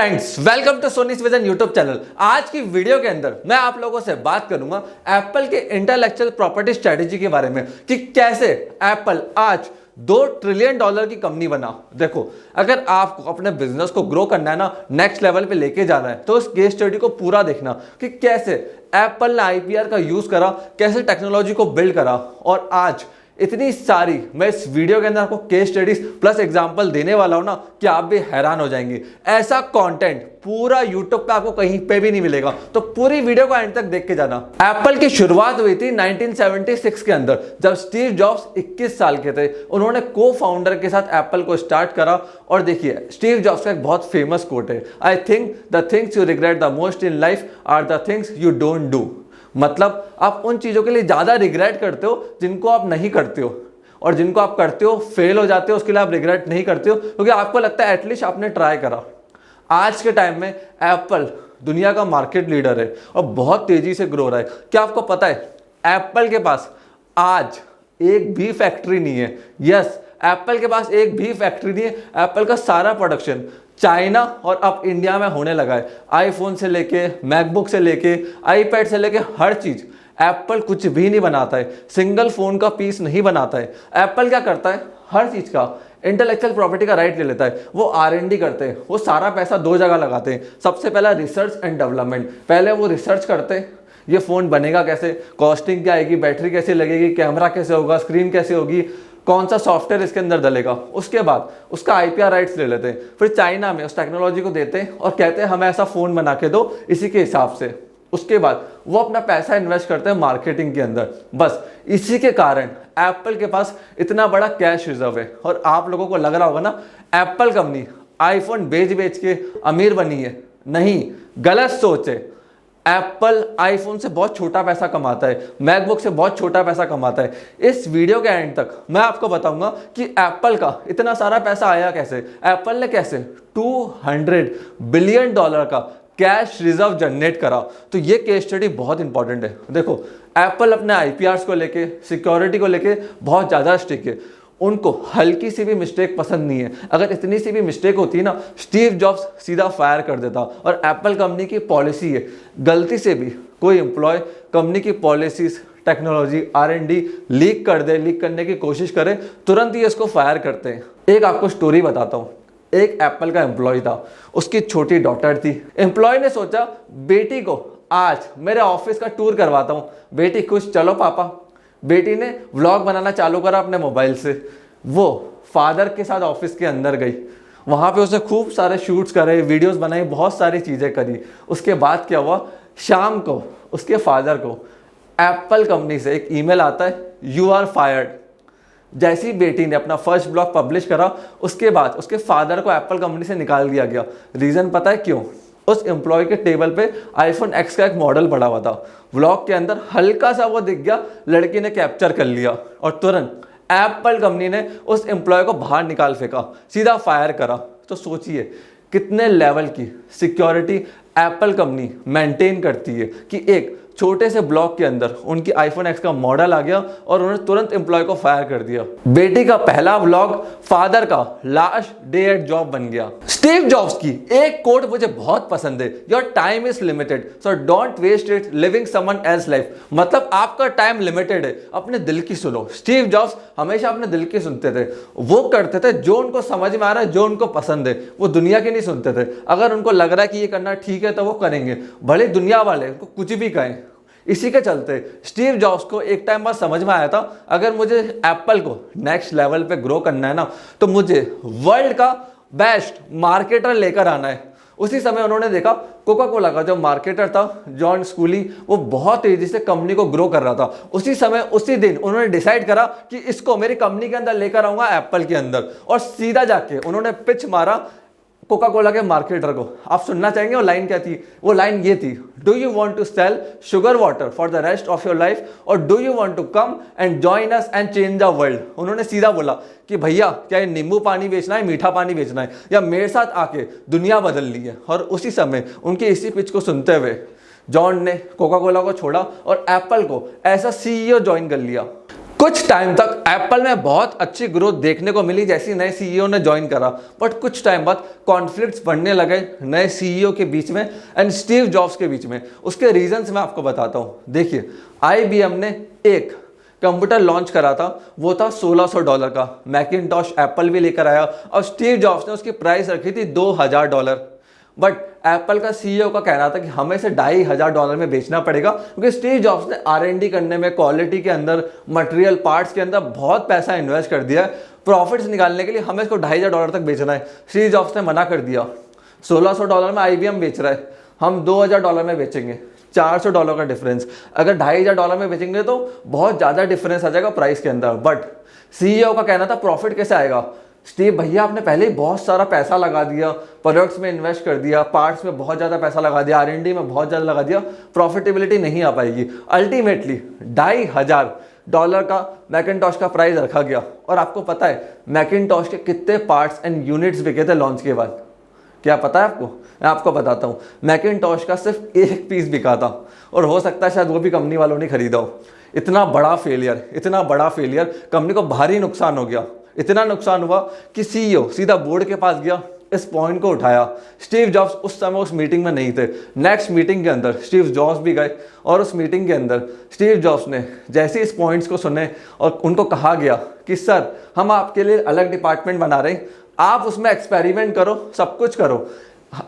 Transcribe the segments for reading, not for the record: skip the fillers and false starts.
Friends, welcome to Soni's vision YouTube channel. आज की video के अंदर मैं आप लोगों से बात करूंगा एप्पल के इंटेलेक्चुअल प्रॉपर्टी स्ट्रेटेजी के बारे में कि कैसे एप्पल आज $2 ट्रिलियन की कंपनी बना। देखो, अगर आपको अपने बिजनेस को ग्रो करना है ना, नेक्स्ट लेवल पे लेके जाना है, तो उस केस स्टडी को पूरा देखना कि कैसे एप्पल ने आईपीआर का यूज करा, कैसे टेक्नोलॉजी को बिल्ड करा और आज इतनी सारी मैं इस वीडियो के अंदर आपको केस स्टडीज प्लस एग्जांपल देने वाला हूं ना कि आप भी हैरान हो जाएंगे। ऐसा कंटेंट पूरा यूट्यूब पे आपको कहीं पे भी नहीं मिलेगा, तो पूरी वीडियो को एंड तक देख के जाना। एप्पल की शुरुआत हुई थी 1976 के अंदर, जब स्टीव जॉब्स 21 साल के थे। उन्होंने को फाउंडर के साथ एप्पल को स्टार्ट करा। और देखिए, स्टीव जॉब्स का एक बहुत फेमस कोट है, I think the things you regret the most in life are the things you don't do. मतलब आप उन चीज़ों के लिए ज़्यादा रिग्रेट करते हो जिनको आप नहीं करते हो, और जिनको आप करते हो फेल हो जाते हो, उसके लिए आप रिग्रेट नहीं करते हो क्योंकि आपको लगता है एटलीस्ट आपने ट्राई करा। आज के टाइम में एप्पल दुनिया का मार्केट लीडर है और बहुत तेजी से ग्रो रहा है। क्या आपको पता है एप्पल के पास आज एक भी फैक्ट्री नहीं है। यस, एप्पल के पास एक भी फैक्ट्री नहीं है। एप्पल का सारा प्रोडक्शन चाइना और अब इंडिया में होने लगा है। आईफोन से लेके मैकबुक से लेके आईपैड से लेके हर चीज एप्पल कुछ भी नहीं बनाता है, सिंगल फोन का पीस नहीं बनाता है। एप्पल क्या करता है, हर चीज का इंटेलेक्चुअल प्रॉपर्टी का राइट ले लेता है। वो R&D करते हैं, वो सारा पैसा दो जगह लगाते हैं। सबसे पहला रिसर्च एंड डेवलपमेंट। पहले वो रिसर्च करते हैं ये फोन बनेगा कैसे, कॉस्टिंग क्या आएगी, बैटरी कैसे लगेगी, कैमरा कैसे होगा, स्क्रीन कैसे होगी, कौन सा सॉफ्टवेयर इसके अंदर डलेगा। उसके बाद उसका आईपीआर राइट्स ले लेते हैं, फिर चाइना में उस टेक्नोलॉजी को देते हैं और कहते हैं हमें ऐसा फोन बना के दो इसी के हिसाब से। उसके बाद वो अपना पैसा इन्वेस्ट करते हैं मार्केटिंग के अंदर। बस इसी के कारण एप्पल के पास इतना बड़ा कैश रिजर्व है। और आप लोगों को लग रहा होगा ना एप्पल कंपनी आईफोन बेच बेच के अमीर बनी है। नहीं, गलत सोच है। एप्पल आईफोन से बहुत छोटा पैसा कमाता है, मैकबुक से बहुत छोटा पैसा कमाता है। इस वीडियो के एंड तक मैं आपको बताऊंगा कि एप्पल का इतना सारा पैसा आया कैसे, एप्पल ने कैसे $200 बिलियन का कैश रिजर्व जनरेट करा। तो ये केस स्टडी बहुत इंपॉर्टेंट है। देखो, एप्पल अपने आईपीआर को लेके, सिक्योरिटी को लेके बहुत ज़्यादा स्ट्रिक्ट है। उनको हल्की सी भी मिस्टेक पसंद नहीं है। अगर इतनी सी भी मिस्टेक होती ना, स्टीव जॉब्स सीधा फायर कर देता। और एप्पल कंपनी की पॉलिसी है, गलती से भी कोई एम्प्लॉय कंपनी की पॉलिसीज, टेक्नोलॉजी, R&D लीक कर दे, लीक करने की कोशिश करे, तुरंत ही इसको फायर करते हैं। एक आपको स्टोरी बताता हूँ। एक एप्पल का एम्प्लॉय था, उसकी छोटी डॉटर थी। एम्प्लॉय ने सोचा बेटी को आज मेरे ऑफिस का टूर करवाता हूँ। बेटी खुश, चलो पापा। बेटी ने व्लॉग बनाना चालू करा अपने मोबाइल से। वो फादर के साथ ऑफिस के अंदर गई, वहाँ पे उसने खूब सारे शूट्स करे, वीडियोस बनाई, बहुत सारी चीज़ें करी। उसके बाद क्या हुआ, शाम को उसके फादर को एप्पल कंपनी से एक ईमेल आता है, यू आर फायर्ड। जैसी बेटी ने अपना फर्स्ट ब्लॉग पब्लिश करा, उसके बाद उसके फादर को एप्पल कंपनी से निकाल दिया गया। रीज़न पता है क्यों? उस एम्प्लॉय के टेबल पे आईफोन X का एक मॉडल पड़ा हुआ था। व्लॉग के अंदर हल्का सा वो दिख गया, लड़की ने कैप्चर कर लिया और तुरंत एप्पल कंपनी ने उस एम्प्लॉय को बाहर निकाल फेंका, सीधा फायर करा। तो सोचिए कितने लेवल की सिक्योरिटी एप्पल कंपनी मेंटेन करती है कि एक छोटे से ब्लॉक के अंदर उनकी आईफोन X का मॉडल आ गया और उन्होंने तुरंत एम्प्लॉय को फायर कर दिया। बेटी का पहला व्लॉग फादर का लास्ट डे एट जॉब बन गया। स्टीव जॉब्स की एक कोट मुझे बहुत पसंद है, your time is limited so don't waste it living someone else life. मतलब आपका टाइम लिमिटेड है, अपने दिल की सुनो। स्टीव जॉब्स हमेशा अपने दिल की सुनते थे। वो करते थे जो उनको समझ में आ रहा है, जो उनको पसंद है। वो दुनिया की नहीं सुनते थे। अगर उनको लग रहा है कि ये करना ठीक है तो वो करेंगे, भले दुनिया वाले उनको कुछ भी कहें। इसी के चलते स्टीव जॉब्स को एक टाइम बाद समझ में आया था, अगर मुझे एप्पल को नेक्स्ट लेवल पे ग्रो करना है ना, तो मुझे वर्ल्ड का बेस्ट मार्केटर लेकर आना है। उसी समय उन्होंने देखा कोका कोला का जो मार्केटर था जॉन स्कूली, वो बहुत तेजी से कंपनी को ग्रो कर रहा था। उसी समय उसी दिन उन्होंने डिसाइड करा कि इसको मेरी कंपनी के अंदर लेकर आऊंगा एप्पल के अंदर। और सीधा जाके उन्होंने पिच मारा कोका कोला के मार्केटर को। आप सुनना चाहेंगे वो लाइन क्या थी? वो लाइन ये थी, do you want to sell sugar water for the rest of your life और do you want to come and join us and change the world. उन्होंने सीधा बोला कि भैया क्या ये नींबू पानी बेचना है, मीठा पानी बेचना है, या मेरे साथ आके दुनिया बदलनी है। और उसी समय उनके इसी पिच को सुनते हुए जॉन ने कोका कोला को छोड़ा और एप्पल को ऐसा CEO ज्वाइन कर लिया। कुछ टाइम तक एप्पल में बहुत अच्छी ग्रोथ देखने को मिली जैसी नए सीईओ ने ज्वाइन करा, बट कुछ टाइम बाद कॉन्फ्लिक्ट्स बढ़ने लगे नए सीईओ के बीच में एंड स्टीव जॉब्स के बीच में। उसके रीजंस मैं आपको बताता हूँ। देखिए, आईबीएम ने एक कंप्यूटर लॉन्च करा था, वो था $1600 का। मैकिनटॉश एप्पल भी लेकर आया और स्टीव जॉब्स ने उसकी प्राइस रखी थी $2000। बट एप्पल का सीईओ का कहना था कि हमें इसे $2500 में बेचना पड़ेगा, क्योंकि स्टीव जॉब्स ने R&D करने में, क्वालिटी के अंदर, मटेरियल पार्ट्स के अंदर बहुत पैसा इन्वेस्ट कर दिया है। प्रॉफिट्स निकालने के लिए हमें इसको $2500 तक बेचना है। स्टीव जॉब्स ने मना कर दिया। $1600 में आईबीएम बेच रहा है, हम $2000 में बेचेंगे। $400 का डिफरेंस। अगर $2500 में बेचेंगे तो बहुत ज़्यादा डिफरेंस आ जाएगा प्राइस के अंदर। बट सीईओ का कहना था प्रॉफिट कैसे आएगा? स्टीव भैया, आपने पहले ही बहुत सारा पैसा लगा दिया, प्रोडक्ट्स में इन्वेस्ट कर दिया, पार्ट्स में बहुत ज़्यादा पैसा लगा दिया, R&D में बहुत ज़्यादा लगा दिया, प्रॉफिटेबिलिटी नहीं आ पाएगी। अल्टीमेटली $2500 का मैकिनटॉश का प्राइस रखा गया। और आपको पता है मैकिनटॉश के कितने पार्ट्स एंड यूनिट्स बिके थे लॉन्च के बाद? क्या पता है आपको? मैं आपको बताता हूँ। मैकिनटॉश का सिर्फ एक पीस बिका था, और हो सकता है शायद वो भी कंपनी वालों ने खरीदा हो। इतना बड़ा फेलियर, कंपनी को भारी नुकसान हो गया। इतना नुकसान हुआ कि सीईओ सीधा बोर्ड के पास गया, इस पॉइंट को उठाया। स्टीव जॉब्स उस समय उस मीटिंग में नहीं थे। नेक्स्ट मीटिंग के अंदर स्टीव जॉब्स भी गए, और उस मीटिंग के अंदर स्टीव जॉब्स ने जैसे इस पॉइंट्स को सुने और उनको कहा गया कि सर, हम आपके लिए अलग डिपार्टमेंट बना रहे हैं, आप उसमें एक्सपेरिमेंट करो, सब कुछ करो,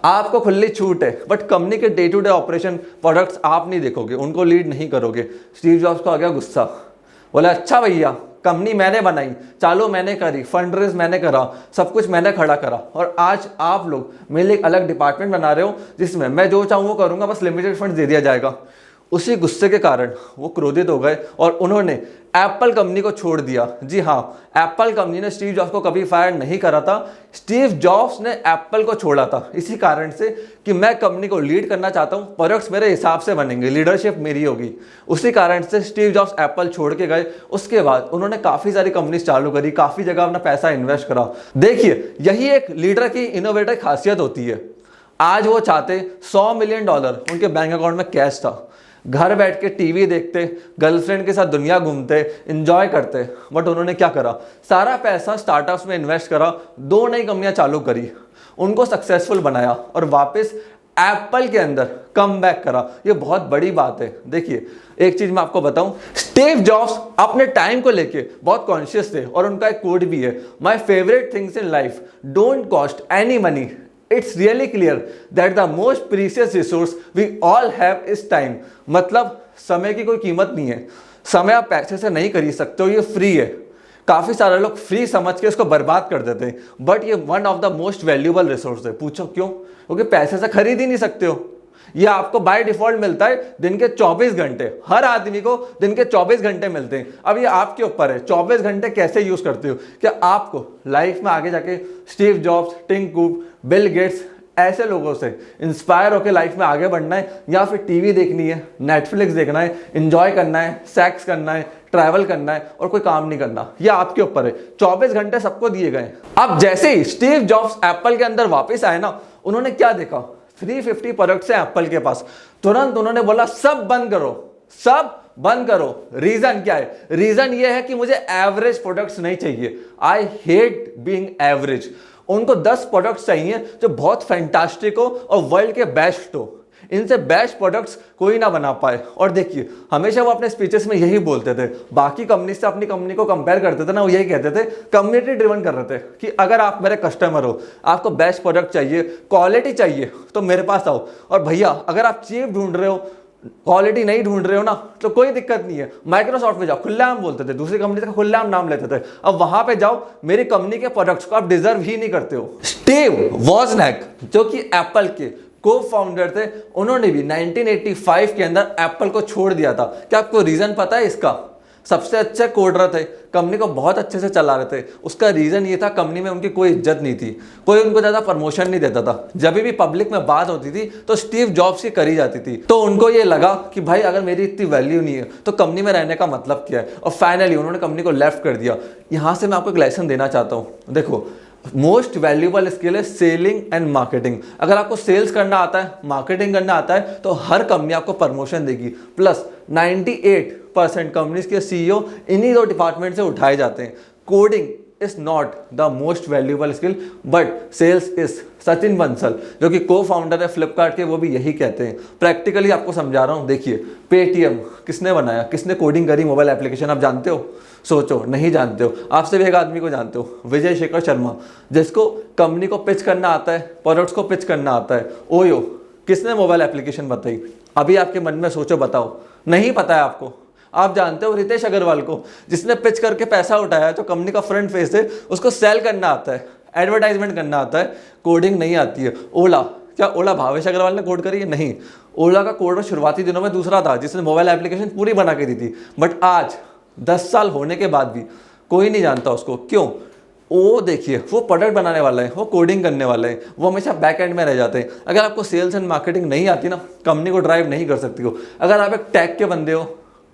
आपको खुली छूट है, बट कंपनी के day to day operation, products आप नहीं देखोगे, उनको लीड नहीं करोगे। स्टीव जॉब्स को आ गया गुस्सा। बोला, अच्छा भैया, कंपनी मैंने बनाई, चालू मैंने करी, फंड रेज मैंने करा, सब कुछ मैंने खड़ा करा, और आज आप लोग मेरे लिए एक अलग डिपार्टमेंट बना रहे हो जिसमें मैं जो चाहूँ वो करूँगा, बस लिमिटेड फंड दे दिया जाएगा। उसी गुस्से के कारण वो क्रोधित हो गए और उन्होंने एप्पल कंपनी को छोड़ दिया। जी हाँ, एप्पल कंपनी ने स्टीव जॉब्स को कभी फायर नहीं करा था, स्टीव जॉब्स ने एप्पल को छोड़ा था इसी कारण से कि मैं कंपनी को लीड करना चाहता हूँ, प्रोडक्ट्स मेरे हिसाब से बनेंगे, लीडरशिप मेरी होगी। उसी कारण से स्टीव जॉब्स एप्पल छोड़ के गए। उसके बाद उन्होंने काफ़ी सारी कंपनीज चालू करी, काफ़ी जगह अपना पैसा इन्वेस्ट करा। देखिए, यही एक लीडर की इनोवेटर खासियत होती है। आज वो चाहते $100 मिलियन उनके बैंक अकाउंट में कैश था, घर बैठ के टीवी देखते, गर्लफ्रेंड के साथ दुनिया घूमते, एंजॉय करते, बट उन्होंने क्या करा? सारा पैसा स्टार्टअप्स में इन्वेस्ट करा, 2 नई कंपनियां चालू करी, उनको सक्सेसफुल बनाया और वापस एप्पल के अंदर कम बैक करा। ये बहुत बड़ी बात है। देखिए, एक चीज मैं आपको बताऊं, स्टीव जॉब्स अपने टाइम को लेके बहुत कॉन्शियस थे और उनका एक कोड भी है, my favourite things in life don't cost any money, it's really clear that the most precious resource we all have is time। मतलब समय की कोई कीमत नहीं है, समय आप पैसे से नहीं खरीद सकते हो, ये फ्री है। काफ़ी सारे लोग फ्री समझ के इसको बर्बाद कर देते हैं, बट ये one of the most valuable resource है। पूछो क्यों? क्योंकि पैसे से खरीद ही नहीं सकते हो। ये आपको बाय डिफॉल्ट मिलता है दिन के 24 घंटे, हर आदमी को दिन के 24 घंटे मिलते हैं। अब ये आपके ऊपर है 24 घंटे कैसे यूज करते हो। क्या आपको लाइफ में आगे जाके Steve Jobs, Tim Cook, Bill Gates ऐसे लोगों से इंस्पायर होकर लाइफ में आगे बढ़ना है, या फिर टीवी देखनी है, नेटफ्लिक्स देखना है, एंजॉय करना है, सेक्स करना है, ट्रैवल करना है और कोई काम नहीं करना? ये आपके ऊपर है। 24 घंटे सबको दिए गए। अब जैसे ही स्टीव जॉब्स एप्पल के अंदर वापस आए ना, उन्होंने क्या देखा? 350 प्रोडक्ट्स है एप्पल के पास। तुरंत उन्होंने बोला सब बंद करो, सब बंद करो। रीजन क्या है? रीजन ये है कि मुझे एवरेज प्रोडक्ट्स नहीं चाहिए। I hate being average. उनको 10 प्रोडक्ट्स चाहिए जो बहुत फैंटास्टिक हो और वर्ल्ड के बेस्ट हो। इनसे बेस्ट प्रोडक्ट्स कोई ना बना पाए। और देखिए, हमेशा वो अपने स्पीचेस में यही बोलते थे, बाकी कंपनी से अपनी कंपनी को कंपेयर करते थे ना, वो यही कहते थे, कम्युनिटी ड्रिवन कर रहे थे कि अगर आप मेरे कस्टमर हो, आपको बेस्ट प्रोडक्ट चाहिए, क्वालिटी चाहिए, तो मेरे पास आओ। और भैया, अगर आप चीप ढूंढ रहे हो, क्वालिटी नहीं ढूंढ रहे हो ना, तो कोई दिक्कत नहीं है, माइक्रोसॉफ्ट में जाओ, खुल्लाम बोलते थे, दूसरी कंपनी का खुल्लाम नाम लेते थे। अब वहां पे जाओ, मेरी कंपनी के प्रोडक्ट्स को आप डिजर्व ही नहीं करते हो। स्टीव वॉजनिक, जो कि एप्पल के को फाउंडर थे, उन्होंने भी 1985 के अंदर एप्पल को छोड़ दिया था। क्या आपको रीजन पता है इसका? सबसे अच्छे कोडर थे, कंपनी को बहुत अच्छे से चला रहे थे। उसका रीजन ये था, कंपनी में उनकी कोई इज्जत नहीं थी, कोई उनको ज्यादा प्रमोशन नहीं देता था। जब भी पब्लिक में बात होती थी तो स्टीव जॉब्स की करी जाती थी। तो उनको ये लगा कि भाई, अगर मेरी इतनी वैल्यू नहीं है तो कंपनी में रहने का मतलब क्या है। और फाइनली उन्होंने कंपनी को लेफ्ट कर दिया। यहां से मैं आपको एक लेसन देना चाहता हूं। देखो, मोस्ट वैल्यूएबल स्किल है सेलिंग एंड मार्केटिंग। अगर आपको सेल्स करना आता है, मार्केटिंग करना आता है, तो हर कंपनी आपको प्रमोशन देगी। प्लस 98 90% कंपनीज के CEO इन्हीं दो डिपार्टमेंट से उठाए जाते हैं। Coding is not the most valuable skill but sales is. Sachin Bansal जो कि को फाउंडर है फ्लिपकार्ट के, वो भी यही कहते हैं। प्रैक्टिकली आपको समझा रहा हूँ। देखिए, पेटीएम किसने बनाया, किसने कोडिंग करी मोबाइल एप्लीकेशन, आप जानते हो? सोचो, नहीं जानते हो। आपसे भी एक आदमी को जानते हो, विजय शेखर शर्मा, जिसको कंपनी को पिच करना आता है, प्रोडक्ट्स को पिच करना आता है। ओयो किसने मोबाइल एप्लीकेशन बताई? अभी आपके मन में सोचो, बताओ। नहीं पता है आपको? आप जानते हो रितेश अग्रवाल को, जिसने पिच करके पैसा उठाया, जो कंपनी का फ्रंट फेस है, उसको सेल करना आता है, एडवर्टाइजमेंट करना आता है, कोडिंग नहीं आती है। ओला, क्या ओला भावेश अग्रवाल ने कोड करी है? नहीं। ओला का कोड शुरुआती दिनों में दूसरा था, जिसने मोबाइल एप्लीकेशन पूरी बना के दी थी। बट आज 10 साल होने के बाद भी कोई नहीं जानता उसको। क्यों? वो देखिए, वो प्रोडक्ट बनाने वाला है, वो कोडिंग करने वाला है, वो हमेशा बैक एंड में रह जाते हैं। अगर आपको सेल्स एंड मार्केटिंग नहीं आती ना, कंपनी को ड्राइव नहीं कर सकती हो। अगर आप एक टेक के बंदे हो,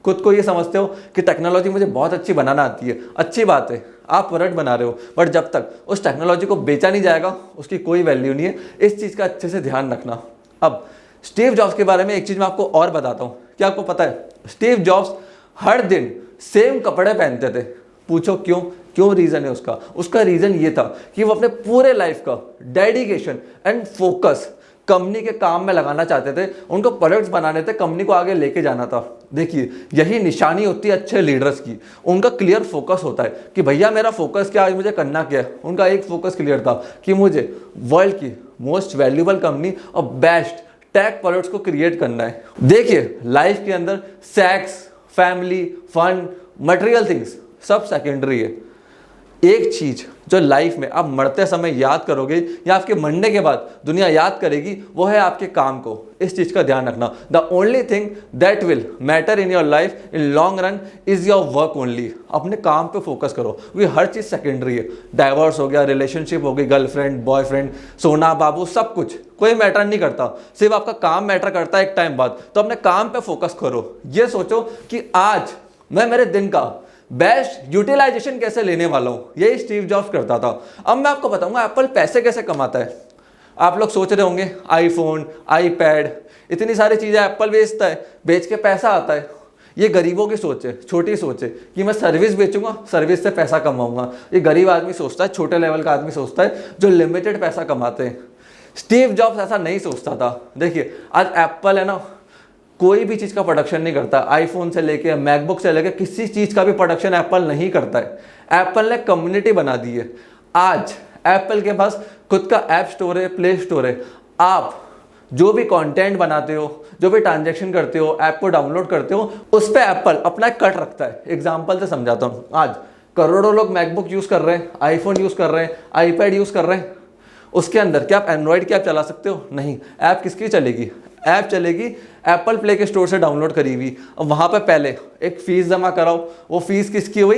खुद को ये समझते हो कि टेक्नोलॉजी मुझे बहुत अच्छी बनाना आती है, अच्छी बात है, आप प्रोडक्ट बना रहे हो, बट जब तक उस टेक्नोलॉजी को बेचा नहीं जाएगा उसकी कोई वैल्यू नहीं है। इस चीज़ का अच्छे से ध्यान रखना। अब स्टीव जॉब्स के बारे में एक चीज़ मैं आपको और बताता हूँ। क्या आपको पता है? स्टीव जॉब्स हर दिन सेम कपड़े पहनते थे। पूछो क्यों? क्यों रीज़न है उसका? उसका रीज़न ये था कि वो अपने पूरे लाइफ का डेडिकेशन एंड फोकस कंपनी के काम में लगाना चाहते थे। उनको प्रोडक्ट्स बनाने थे, कंपनी को आगे लेके जाना था। देखिए, यही निशानी होती है अच्छे लीडर्स की। उनका क्लियर फोकस होता है कि भैया मेरा फोकस क्या है, मुझे करना क्या है। उनका एक फोकस क्लियर था कि मुझे वर्ल्ड की मोस्ट वैल्यूएबल कंपनी और बेस्ट टेक प्रोडक्ट्स को क्रिएट करना है। देखिए, लाइफ के अंदर sex, family, fun, material things सब सेकेंडरी है। एक चीज जो लाइफ में आप मरते समय याद करोगे या आपके मरने के बाद दुनिया याद करेगी, वो है आपके काम को। इस चीज का ध्यान रखना। The only thing that will matter in your life in long run is your work only. अपने काम पे फोकस करो, क्योंकि हर चीज सेकेंडरी है। डाइवोर्स हो गया, रिलेशनशिप हो गई, गर्लफ्रेंड, बॉयफ्रेंड, सोना बाबू, सब कुछ कोई मैटर नहीं करता, सिर्फ आपका काम मैटर करता है एक टाइम बाद। तो अपने काम पे फोकस करो। ये सोचो कि आज मैं मेरे दिन का बेस्ट यूटिलाइजेशन कैसे लेने वाला हूं। यही स्टीव जॉब्स करता था। अब मैं आपको बताऊंगा एप्पल पैसे कैसे कमाता है। आप लोग सोच रहे होंगे आईफोन, आईपैड, इतनी सारी चीजें एप्पल बेचता है, बेच के पैसा आता है। ये गरीबों की सोच है, छोटी सोच है कि मैं सर्विस बेचूंगा, सर्विस से पैसा कमाऊंगा। ये गरीब आदमी सोचता है, छोटे लेवल का आदमी सोचता है, जो लिमिटेड पैसा कमाते हैं। स्टीव जॉब्स ऐसा नहीं सोचता था। देखिए, आज एप्पल है ना, कोई भी चीज़ का प्रोडक्शन नहीं करता। आईफोन से लेके मैकबुक से लेके किसी चीज़ का भी प्रोडक्शन एप्पल नहीं करता है। एप्पल ने कम्युनिटी बना दी है। आज एप्पल के पास खुद का ऐप स्टोर है, प्ले स्टोर है। आप जो भी कंटेंट बनाते हो, जो भी ट्रांजैक्शन करते हो, ऐप को डाउनलोड करते हो, उस पर एप्पल अपना एक कट रखता है। एग्जाम्पल से समझाता हूँ। आज करोड़ों लोग मैकबुक यूज़ कर रहे हैं, आईफोन यूज़ कर रहे हैं, आईपैड यूज़ कर रहे हैं। उसके अंदर क्या आप एंड्रॉइड की ऐप चला सकते हो? नहीं। ऐप किसकी चलेगी? ऐप चलेगी एप्पल प्ले के स्टोर से डाउनलोड करी हुई। अब वहाँ पे पहले एक फ़ीस जमा कराओ। वो फीस किसकी हुई?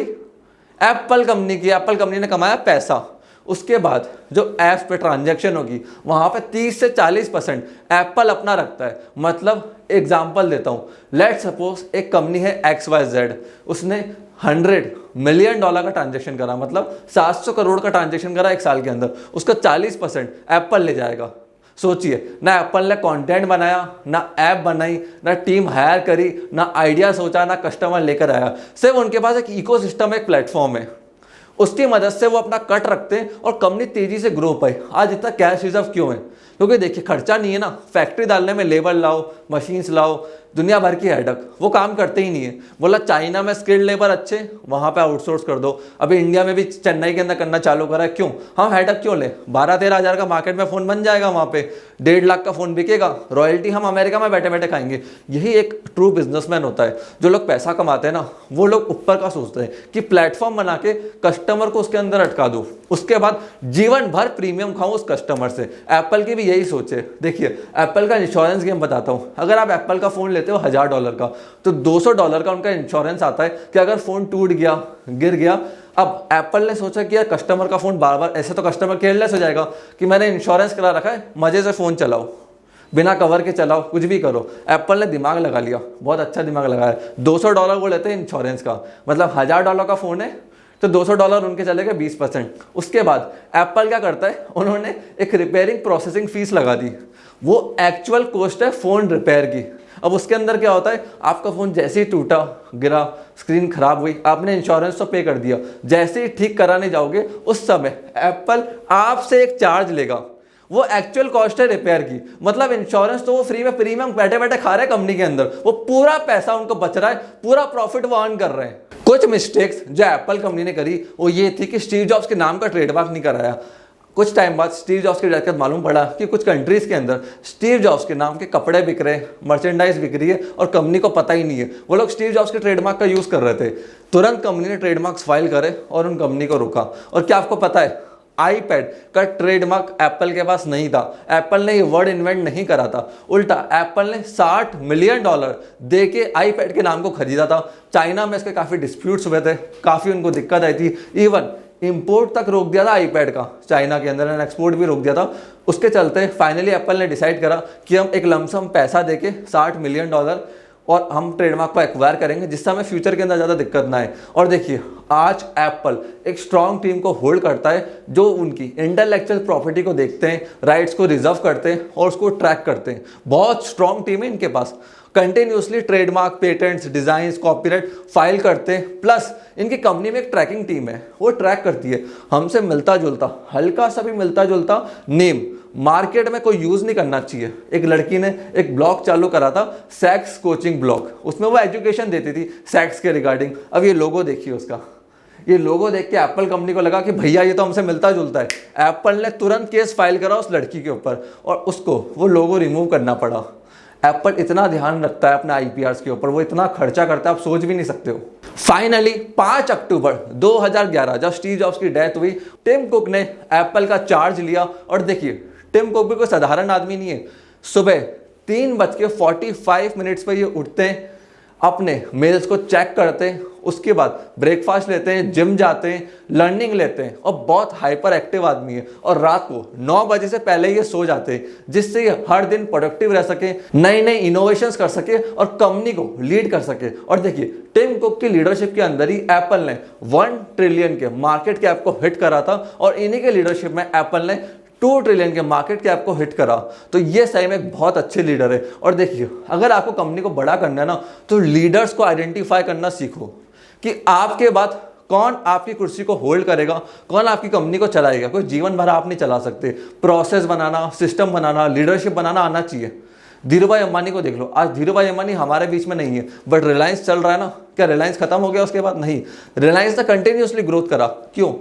एप्पल कंपनी की। एप्पल कंपनी ने कमाया पैसा। उसके बाद जो ऐप पे ट्रांजैक्शन होगी, वहाँ पे 30 से 40% एप्पल अपना रखता है। मतलब एग्जांपल देता हूँ, लेट सपोज एक कंपनी है XYZ, उसने $100 मिलियन का ट्रांजैक्शन करा, मतलब 700 करोड़ का ट्रांजैक्शन करा एक साल के अंदर। उसका 40% एप्पल ले जाएगा। सोचिए, ना एप्पल ने कंटेंट बनाया, ना ऐप बनाई, ना टीम हायर करी, ना आइडिया सोचा, ना कस्टमर लेकर आया। सिर्फ उनके पास एक इकोसिस्टम, एक प्लेटफॉर्म है। उसकी मदद से वो अपना कट रखते हैं और कंपनी तेजी से ग्रो पाए। आज इतना कैश रिजर्व क्यों है? क्योंकि देखिए, खर्चा नहीं है ना। फैक्ट्री डालने में लेबर लाओ, मशीन्स लाओ, दुनिया भर की हेडक, वो काम करते ही नहीं है। बोला चाइना में स्किल्ड लेबर अच्छे, वहाँ पे आउटसोर्स कर दो। अभी इंडिया में भी चेन्नई के अंदर करना चालू करा है। क्यों? हम हेडक क्यों ले? 12-13 हज़ार का मार्केट में फ़ोन बन जाएगा, वहाँ पे 1.5 लाख का फ़ोन बिकेगा, रॉयल्टी हम अमेरिका में बैठे बैठे खाएंगे। यही एक ट्रू बिजनेसमैन होता है। जो लोग पैसा कमाते हैं ना, वो लोग ऊपर का सोचते हैं कि प्लेटफॉर्म बना के कस्टमर को उसके अंदर अटका दूँ, उसके बाद जीवन भर प्रीमियम खाऊं उस कस्टमर से। एप्पल की भी यही सोच है। देखिए, एप्पल का इंश्योरेंस गेम बताता हूँ। अगर आप एप्पल का फ़ोन लेते हो $1000 का, तो $200 का उनका इंश्योरेंस आता है कि अगर फ़ोन टूट गया, गिर गया। अब एप्पल ने सोचा कि यार कस्टमर का फ़ोन बार बार, ऐसे तो कस्टमर केयरलेस हो जाएगा कि मैंने इंश्योरेंस करा रखा है, मज़े से फ़ोन चलाओ, बिना कवर के चलाओ, कुछ भी करो। एप्पल ने दिमाग लगा लिया, बहुत अच्छा दिमाग लगाया। $200 वो लेते हैं इंश्योरेंस का, मतलब $1000 का फ़ोन है तो $200 उनके चले गए 20%। उसके बाद एप्पल क्या करता है, उन्होंने एक रिपेयरिंग प्रोसेसिंग फीस लगा दी। वो एक्चुअल कॉस्ट है फ़ोन रिपेयर की। अब उसके अंदर क्या होता है, आपका फ़ोन जैसे ही टूटा गिरा, स्क्रीन खराब हुई, आपने इंश्योरेंस तो पे कर दिया, जैसे ही ठीक कराने जाओगे उस समय एप्पल आपसे एक चार्ज लेगा। वो एक्चुअल कॉस्ट है रिपेयर की, मतलब इंश्योरेंस तो वो फ्री में प्रीमियम बैठे बैठे खा रहे हैं कंपनी के अंदर, वो पूरा पैसा उनको बच रहा है, पूरा प्रॉफिट वो अर्न कर रहे हैं। कुछ मिस्टेक्स जो एप्पल कंपनी ने करी वो ये थी कि स्टीव जॉब्स के नाम का ट्रेडमार्क नहीं कराया। कुछ टाइम बाद स्टीव जॉब्स के जाकर मालूम पड़ा कि कुछ कंट्रीज के अंदर स्टीव जॉब्स के नाम के कपड़े बिक रहे हैं, मर्चेंडाइज बिक रही है और कंपनी को पता ही नहीं है। वो लोग स्टीव जॉब्स के ट्रेडमार्क का यूज़ कर रहे थे। तुरंत कंपनी ने ट्रेडमार्क्स फाइल करे और उन कंपनी को रोका। और क्या आपको पता है, आईपैड का ट्रेडमार्क एप्पल के पास नहीं था। एप्पल ने ये वर्ड इन्वेंट नहीं करा था, उल्टा एप्पल ने $60 मिलियन दे के आईपैड के नाम को खरीदा था। चाइना में इसके काफ़ी डिस्प्यूट्स हुए थे, काफ़ी उनको दिक्कत आई थी, इवन इंपोर्ट तक रोक दिया था आईपैड का चाइना के अंदर, एंड एक्सपोर्ट भी रोक दिया था। उसके चलते फाइनली एप्पल ने डिसाइड करा कि हम एक लमसम पैसा देके $60 मिलियन और हम ट्रेडमार्क को एक्वायर करेंगे, जिससे हमें फ्यूचर के अंदर ज़्यादा दिक्कत ना आए। और देखिए आज एप्पल एक स्ट्रॉन्ग टीम को होल्ड करता है जो उनकी इंटेलेक्चुअल प्रॉपर्टी को देखते हैं, राइट्स को रिजर्व करते हैं और उसको ट्रैक करते हैं। बहुत स्ट्रॉन्ग टीम है इनके पास, continuously trademark, patents, designs, copyright file करते हैं। प्लस इनकी कंपनी में एक ट्रैकिंग टीम है, वो ट्रैक करती है हमसे मिलता जुलता, हल्का सा भी मिलता जुलता नेम मार्केट में कोई यूज नहीं करना चाहिए। एक लड़की ने एक ब्लॉग चालू करा था, सेक्स कोचिंग ब्लॉग, उसमें वो एजुकेशन देती थी सेक्स के रिगार्डिंग। अब ये लोगो देखिए उसका, ये लोगो देख के एप्पल कंपनी को लगा कि भैया ये तो हमसे मिलता जुलता है। एप्पल ने तुरंत केस फाइल करा उस लड़की के ऊपर और उसको वो लोगो रिमूव करना पड़ा। एप्पल इतना ध्यान रखता है अपने आईपीआर्स के ऊपर, वो इतना खर्चा करता है आप सोच भी नहीं सकते हो। फाइनली 5 अक्टूबर 2011 जब स्टीव जॉब्स की डेथ हुई, टिम कुक ने एप्पल का चार्ज लिया। और देखिए टिम कुक भी कोई साधारण आदमी नहीं है। सुबह 3:45 पर ये उठते हैं, अपने मेल्स को चेक करते हैं, उसके बाद ब्रेकफास्ट लेते हैं, जिम जाते हैं, लर्निंग लेते हैं और बहुत हाइपर एक्टिव आदमी है। और रात को 9 बजे से पहले ये सो जाते हैं, जिससे ये हर दिन प्रोडक्टिव रह सके, नए नए इनोवेशंस कर सके और कंपनी को लीड कर सके। और देखिए टिम कुक की लीडरशिप के अंदर ही एप्पल ने 1 ट्रिलियन के मार्केट कैप को हिट करा था और इन्हीं के लीडरशिप में एप्पल ने 2 ट्रिलियन के मार्केट कैप को हिट करा। तो ये सही में एक बहुत अच्छे लीडर है। और देखिए अगर आपको कंपनी को बड़ा करना है ना, तो लीडर्स को आइडेंटिफाई करना सीखो कि आपके बाद कौन आपकी कुर्सी को होल्ड करेगा, कौन आपकी कंपनी को चलाएगा। कोई जीवन भर आप नहीं चला सकते। प्रोसेस बनाना, सिस्टम बनाना, लीडरशिप बनाना आना चाहिए। धीरूभाई अंबानी को देख लो, आज धीरूभाई अंबानी हमारे बीच में नहीं है, बट रिलायंस चल रहा है ना। क्या रिलायंस खत्म हो गया उसके बाद? नहीं, रिलायंस ने कंटिन्यूसली ग्रोथ करा। क्यों?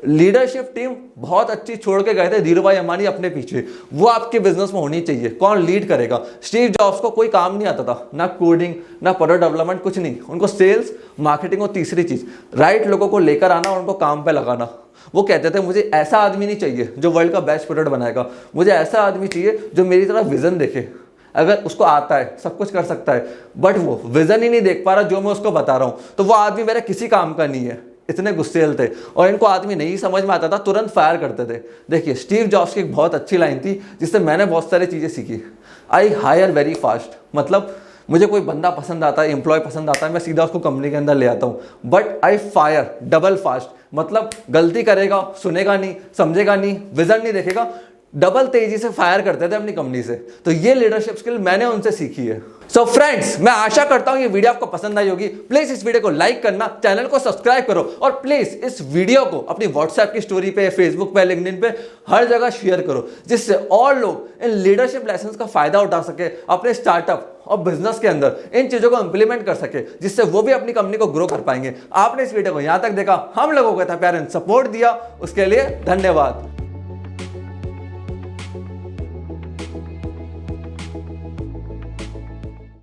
लीडरशिप टीम बहुत अच्छी छोड़ के गए थे धीरूभाई अंबानी अपने पीछे। वो आपके बिजनेस में होनी चाहिए। कौन लीड करेगा? स्टीव जॉब्स को कोई काम नहीं आता था, ना कोडिंग, ना प्रोडक्ट डेवलपमेंट, कुछ नहीं। उनको सेल्स, मार्केटिंग और तीसरी चीज राइट लोगों को लेकर आना और उनको काम पे लगाना। वो कहते थे मुझे ऐसा आदमी नहीं चाहिए जो वर्ल्ड का बेस्ट प्रोडक्ट बनाएगा, मुझे ऐसा आदमी चाहिए जो मेरी तरह विजन देखे। अगर उसको आता है, सब कुछ कर सकता है, बट वो विजन ही नहीं देख पा रहा जो मैं उसको बता रहा हूं, तो वो आदमी मेरे किसी काम का नहीं है। इतने गुस्सेल थे और इनको आदमी नहीं समझ में आता था, तुरंत फायर करते थे। देखिए स्टीव जॉब्स की एक बहुत अच्छी लाइन थी जिससे मैंने बहुत सारी चीज़ें सीखी। आई हायर वेरी फास्ट, मतलब मुझे कोई बंदा पसंद आता है, एम्प्लॉय पसंद आता है, मैं सीधा उसको कंपनी के अंदर ले आता हूँ। But I fire double fast, मतलब गलती करेगा, सुनेगा नहीं, समझेगा नहीं, विजन नहीं देखेगा, डबल तेजी से फायर करते थे अपनी कंपनी से। तो ये लीडरशिप स्किल मैंने उनसे सीखी है। सो फ्रेंड्स, मैं आशा करता हूं ये वीडियो आपको पसंद आई होगी। प्लीज इस वीडियो को लाइक करना, चैनल को सब्सक्राइब करो और प्लीज इस वीडियो को अपनी व्हाट्सएप की स्टोरी पे, फेसबुक पे, लिंक्डइन पे हर जगह शेयर करो, जिससे और लोग इन लीडरशिप लेसन्स का फायदा उठा सके, अपने स्टार्टअप और बिजनेस के अंदर इन चीजों को इंप्लीमेंट कर सके, जिससे वो भी अपनी कंपनी को ग्रो कर पाएंगे। आपने इस वीडियो को यहां तक देखा, हम लोगों को था प्यार एंड सपोर्ट दिया, उसके लिए धन्यवाद।